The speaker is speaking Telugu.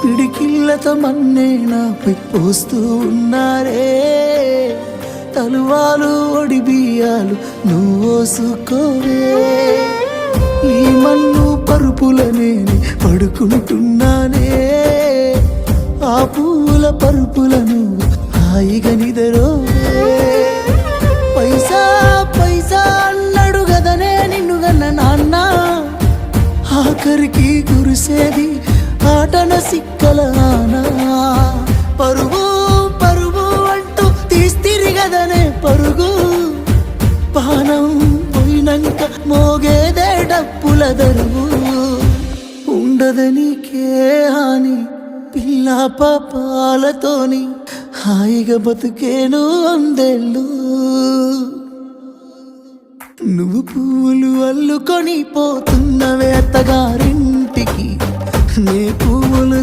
పిడికిళ్ళతో మన్నే నాపై పోస్తూ ఉన్నారే. తలువాలు ఒడి బియ్యాలు నువ్వోసుకోవే. ఈ మన్ను పరుపులనే పడుకుంటున్నానే. ఆ పూల పరుపులను హాయిగా నిదరోవే. పైసా పైసా అన్నాడు గదనే నిన్ను గన్న నాన్న. ఆఖరికి కురిసేది ఆటన సిక్కల ఆనా. పరుగు పరుగు అంటూ తీస్తిరి గదనే పరుగు. పానం పోయినంక మోగేదే డప్పుల దరువు. ఉండదనికే హాని పిల్ల పాపాలతోని హాయిగా బతుకేను వందేళ్ళు. నువ్వు పూలు అల్లుకొని పోతున్నవే అత్తగారింటికి. నే పువ్వులు